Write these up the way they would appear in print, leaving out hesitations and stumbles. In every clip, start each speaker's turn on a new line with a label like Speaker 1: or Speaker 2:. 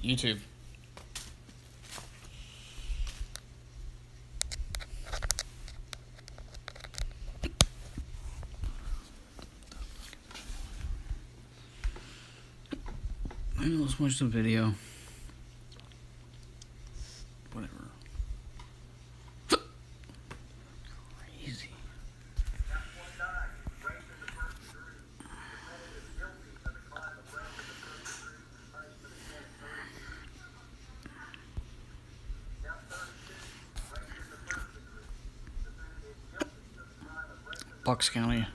Speaker 1: YouTube. Let's watch the video. Whatever. Crazy. Bucks County.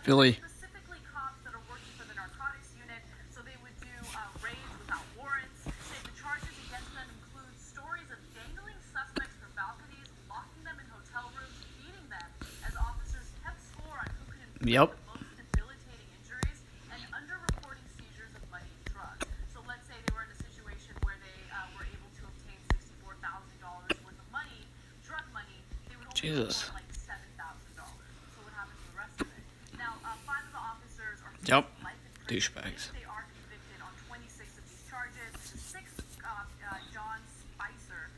Speaker 1: Philly.
Speaker 2: Specifically cops that are working for the narcotics unit, so they would do raids without warrants. The charges against them include stories of dangling suspects from balconies, locking them in hotel rooms, beating them, as officers kept score on who could inflict the most debilitating injuries, and underreporting seizures of money and drugs. So let's say they were in a situation where they were able to obtain $64,000 worth of money, drug money. They would only report like $7,000. So what happens to the rest of it? Now, 5 of the officers are life in prison.
Speaker 1: Douchebags.
Speaker 2: They are convicted on 26 of these charges. The 6th, John Spicer,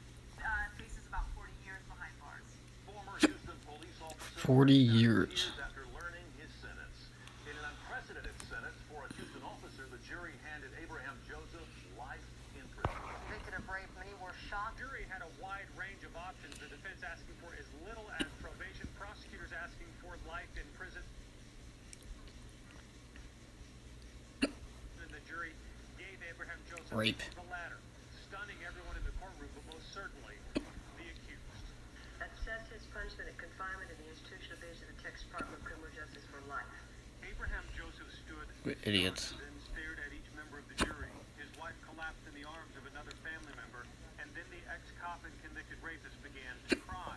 Speaker 2: faces about 40 years behind bars.
Speaker 3: Former Houston police officer
Speaker 1: 40 years.
Speaker 3: after learning his sentence. In an unprecedented sentence for a Houston officer, the jury handed Abraham Joseph life in prison.
Speaker 4: Convicted of rape, many were shocked.
Speaker 5: The jury had a wide range of options. The defense asking for as little as probation. Prosecutors asking for life in prison. And the jury gave Abraham Joseph
Speaker 1: Rape.
Speaker 5: the latter, stunning everyone in the courtroom, but most certainly the accused.
Speaker 4: Assessed his punishment at confinement in the institutional division of the Texas Department of Criminal Justice for life.
Speaker 5: Abraham Joseph stood
Speaker 1: Idiots.
Speaker 5: stunned, then stared at each member of the jury. His wife collapsed in the arms of another family member, and then the ex-cop and convicted rapist began to cry.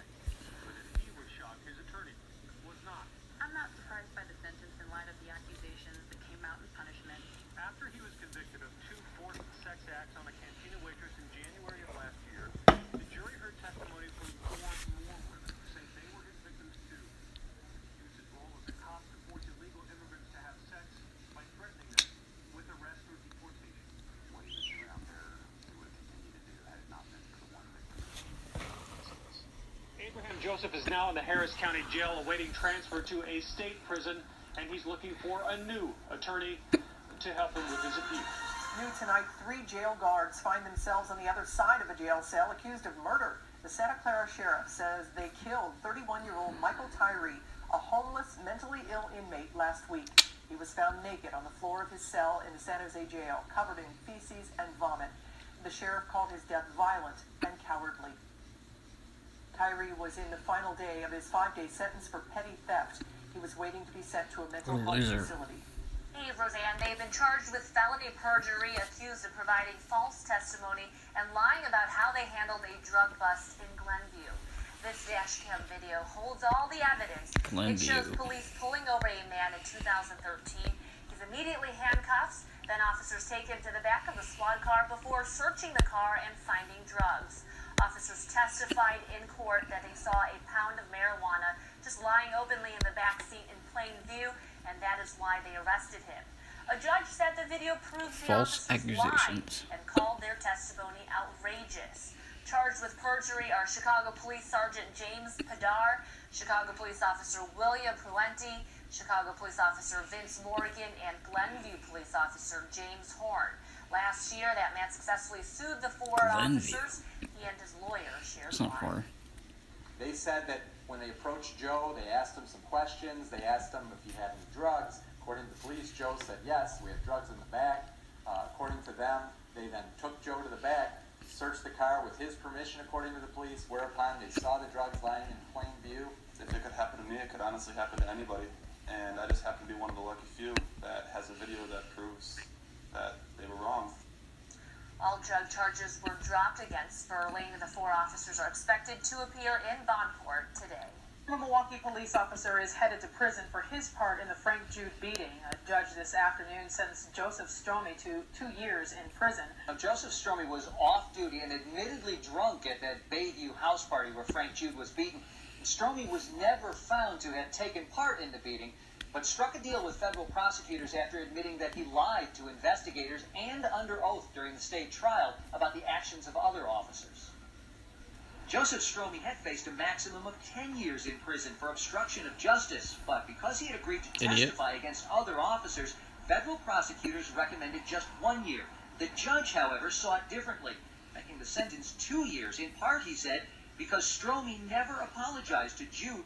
Speaker 5: But if he was shocked, his attorney was not.
Speaker 2: I'm not surprised by the sentence in light of the accusations that came out in punishment.
Speaker 5: After he was convicted of 2 forced sex acts on a cantina waitress in January of last year, the jury heard testimony from 4 more women who say they were his victims too. He used his role as a cop to force illegal immigrants to have sex by threatening them with arrest or deportation.
Speaker 6: What he was doing out there, he would continue to do had it not been for the one victim.
Speaker 5: Abraham Joseph is now in the Harris County Jail awaiting transfer to a state prison, and he's looking for a new attorney to help him with his appeal.
Speaker 7: New tonight, 3 jail guards find themselves on the other side of a jail cell accused of murder. The Santa Clara sheriff says they killed 31-year-old Michael Tyree, a homeless, mentally ill inmate, last week. He was found naked on the floor of his cell in the San Jose jail, covered in feces and vomit. The sheriff called his death violent and cowardly. Tyree was in the final day of his 5-day sentence for petty theft. He was waiting to be sent to a mental health facility.
Speaker 8: Hey, Roseanne, they've been charged with felony perjury, accused of providing false testimony and lying about how they handled a drug bust in Glenview. This dash cam video holds all the evidence. It shows police pulling over a man in 2013. He's immediately handcuffed. Then officers take him to the back of the squad car before searching the car and finding drugs. Officers testified in court that they saw a pound of marijuana just lying openly in the back seat in plain view, and that is why they arrested him. A judge said the video proves the
Speaker 1: False
Speaker 8: officers
Speaker 1: accusations.
Speaker 8: lied and called their testimony outrageous. Charged with perjury are Chicago Police Sergeant James Padar, Chicago Police Officer William Puente, Chicago Police Officer Vince Morgan, and Glenview Police Officer James Horn. Last year, that man successfully sued the four
Speaker 1: Glenview.
Speaker 8: officers. He and his lawyer shared
Speaker 1: It's not far.
Speaker 9: They said that when they approached Joe, they asked him some questions. They asked him if he had any drugs. According to the police, Joe said, yes, we have drugs in the back. According to them, they then took Joe to the back, searched the car with his permission, according to the police, whereupon they saw the drugs lying in plain view.
Speaker 6: If it could happen to me, it could honestly happen to anybody. And I just happen to be one of the lucky few that has a video that proves that they were wrong.
Speaker 8: All drug charges were dropped against Sperling. The four officers are expected to appear in Bondport today.
Speaker 7: A Milwaukee police officer is headed to prison for his part in the Frank Jude beating. A judge this afternoon sentenced Joseph Stromey to 2 years in prison.
Speaker 10: Now, Joseph Stromey was off duty and admittedly drunk at that Bayview house party where Frank Jude was beaten. Stromey was never found to have taken part in the beating, but struck a deal with federal prosecutors after admitting that he lied to investigators and under oath during the state trial about the actions of other officers. Joseph Stromey had faced a maximum of 10 years in prison for obstruction of justice, but because he had agreed to testify against other officers, federal prosecutors recommended just 1 year. The judge, however, saw it differently, making the sentence 2 years, in part, he said, because Stromey never apologized to Jude.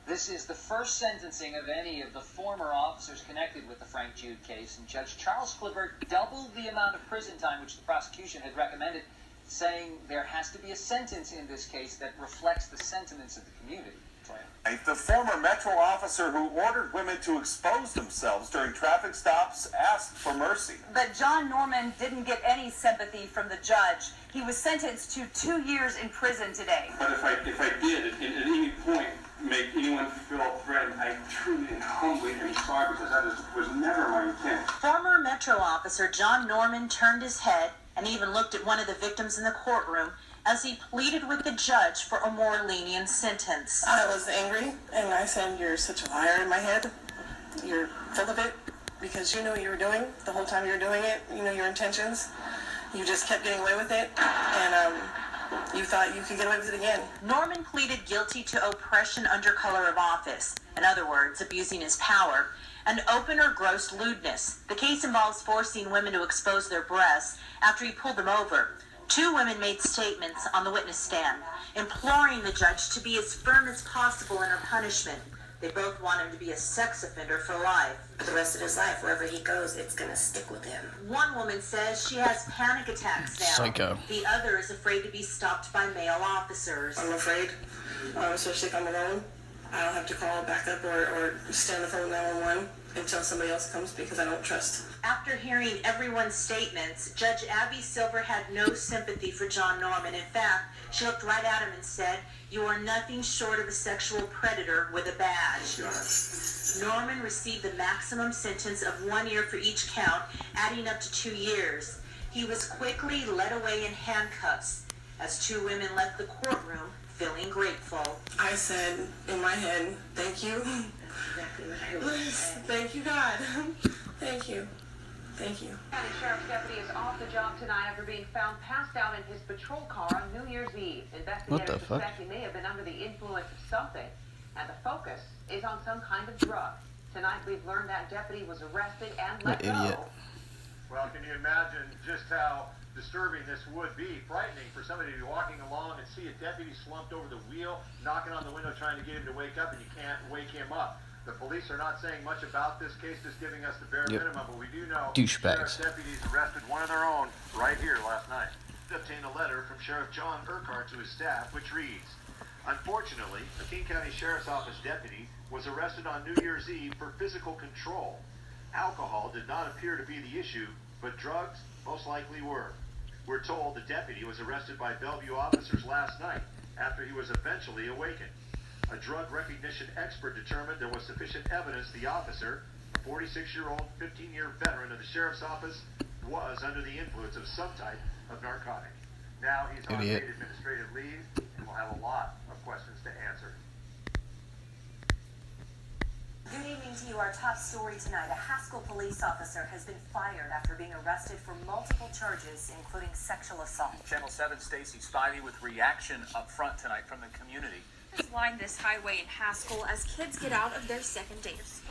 Speaker 10: This is the first sentencing of any of the former officers connected with the Frank Jude case, and Judge Charles Clifford doubled the amount of prison time which the prosecution had recommended, saying there has to be a sentence in this case that reflects the sentiments of the community.
Speaker 3: The former Metro officer who ordered women to expose themselves during traffic stops asked for mercy.
Speaker 11: But John Norman didn't get any sympathy from the judge. He was sentenced to 2 years in prison today.
Speaker 5: But if I did at any point make anyone feel threatened, I truly and humbly am sorry, because that was never my intent.
Speaker 11: Former Metro officer John Norman turned his head and even looked at one of the victims in the courtroom as he pleaded with the judge for a more lenient sentence.
Speaker 7: I was angry, and I said, "You're such a liar," in my head. "You're full of it, because you knew what you were doing the whole time you were doing it. You know your intentions. You just kept getting away with it, and you thought you could get away with it again." Norman pleaded guilty to oppression under color of office, in other words, abusing his power, and open or gross lewdness. The case involves forcing women to expose their breasts after he pulled them over. 2 women made statements on the witness stand, imploring the judge to be as firm as possible in her punishment. They both want him to be a sex offender for life.
Speaker 12: For the rest of his life, wherever he goes, it's going to stick with him.
Speaker 11: One woman says she has panic attacks now.
Speaker 1: Psycho.
Speaker 11: The other is afraid to be stopped by male officers.
Speaker 7: I'm afraid, especially if I'm alone. I don't have to call backup or stay on the phone 911 until somebody else comes, because I don't trust.
Speaker 11: After hearing everyone's statements, Judge Abby Silver had no sympathy for John Norman. In fact, she looked right at him and said, "You are nothing short of a sexual predator with a badge." Norman received the maximum sentence of 1 year for each count, adding up to 2 years. He was quickly led away in handcuffs as 2 women left the courtroom feeling grateful. I said in my head, "Thank you. Thank you, God. Thank you. Thank you."
Speaker 4: County Sheriff's deputy is off the job tonight after being found passed out in his patrol car on New Year's Eve. Investigators suspect he may have been under the influence of something, and the focus is on some kind of drug. Tonight we've learned that deputy was arrested and let go.
Speaker 3: Well, can you imagine just how disturbing this would be? Frightening for somebody to be walking along and see a deputy slumped over the wheel, knocking on the window trying to get him to wake up, and you can't wake him up. The police are not saying much about this case, just giving us the bare minimum, but we do know
Speaker 1: Douchebags.
Speaker 3: sheriff's deputies arrested one of their own right here last night. Obtained a letter from Sheriff John Urquhart to his staff, which reads, "Unfortunately, a King County Sheriff's Office deputy was arrested on New Year's Eve for physical control. Alcohol did not appear to be the issue, but drugs most likely were. We're told the deputy was arrested by Bellevue officers last night after he was eventually awakened. A drug recognition expert determined there was sufficient evidence the officer, a 46-year-old, 15-year veteran of the sheriff's office, was under the influence of some type of narcotic. Now he's on paid administrative leave and will have a lot of questions to answer."
Speaker 8: Good evening to you. Our top story tonight. A Haskell police officer has been fired after being arrested for multiple charges, including sexual assault.
Speaker 10: Channel 7 Stacey Spivey with reaction up front tonight from the community.
Speaker 13: Line this highway in Haskell as kids get out of their second day of school.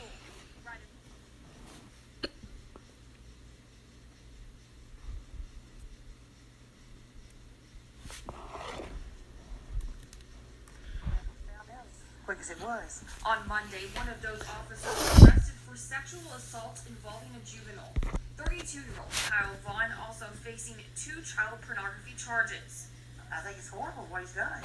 Speaker 7: Quick as it was.
Speaker 13: On Monday, one of those officers was arrested for sexual assault involving a juvenile. 32-year-old Kyle Vaughn also facing 2 child pornography charges.
Speaker 7: I think it's horrible what he's done.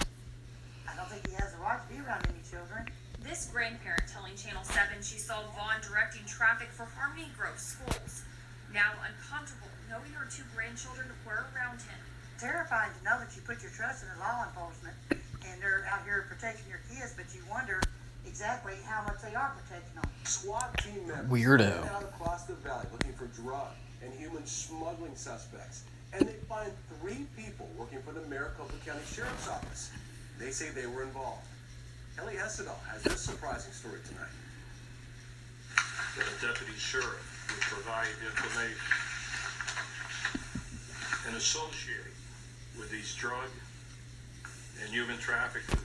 Speaker 7: I don't think he has the right to be around any children.
Speaker 13: This grandparent telling Channel 7 she saw Vaughn directing traffic for Harmony Grove schools. Now uncomfortable knowing her 2 grandchildren were around him.
Speaker 7: Terrifying to know that you put your trust in the law enforcement and they're out here protecting your kids, but you wonder exactly how much they are protecting them.
Speaker 14: SWAT team members
Speaker 1: Weirdo.
Speaker 14: out across the valley looking for drug and human smuggling suspects, and they find 3 people working for the Maricopa County Sheriff's Office. They say they were involved. Ellie Hessedal has this surprising story tonight.
Speaker 5: That a deputy sheriff would provide information and associate with these drug and human traffickers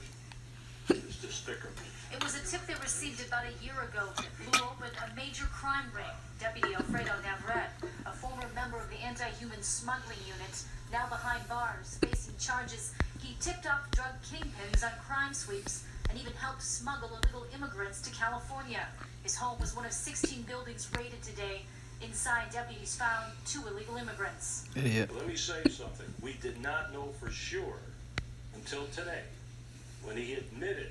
Speaker 5: is despicable.
Speaker 8: It was a tip they received about a year ago that blew open a major crime ring. Deputy Alfredo Navarrete, a former member of the anti-human smuggling unit, now behind bars, facing charges. He tipped off drug kingpins on crime sweeps and even helped smuggle illegal immigrants to California. His home was one of 16 buildings raided today. Inside, deputies found 2 illegal immigrants.
Speaker 1: Idiot.
Speaker 5: Let me say something. We did not know for sure until today when he admitted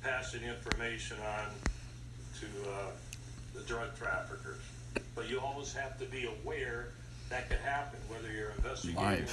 Speaker 5: passing information on to the drug traffickers. But you always have to be aware that could happen, whether you're investigating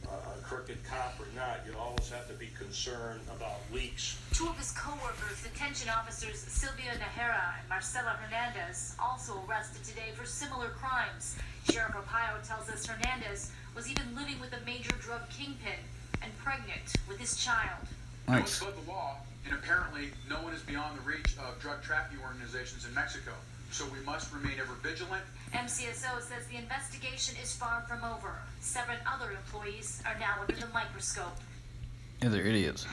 Speaker 5: a crooked cop or not. You always have to be concerned about leaks.
Speaker 8: 2 of his co-workers, detention officers Silvia Najera and Marcela Hernandez, also arrested today for similar crimes. Sheriff Arpaio tells us Hernandez was even living with a major drug kingpin and pregnant with his child.
Speaker 15: No one's above the law, and apparently no one is beyond the reach of drug trafficking organizations in Mexico. So we must remain ever vigilant.
Speaker 8: MCSO says the investigation is far from over. 7 other employees are now under the microscope.
Speaker 1: Yeah, they're idiots.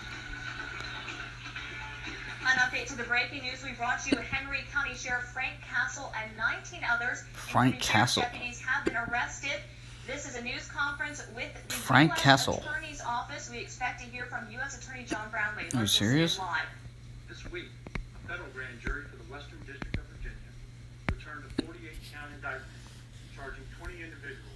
Speaker 13: An update to the breaking news we brought you. Henry County Sheriff Frank Castle and 19 others,
Speaker 1: Frank Castle.
Speaker 13: deputies, have been arrested. This is a news conference with the
Speaker 1: Frank
Speaker 13: U.S.
Speaker 1: Castle.
Speaker 13: Attorney's Office. We expect to hear from U.S. Attorney John Brownlee.
Speaker 1: Are you serious?
Speaker 5: This week, a federal grand jury for the Western District of Virginia returned a 48-count indictment charging 20 individuals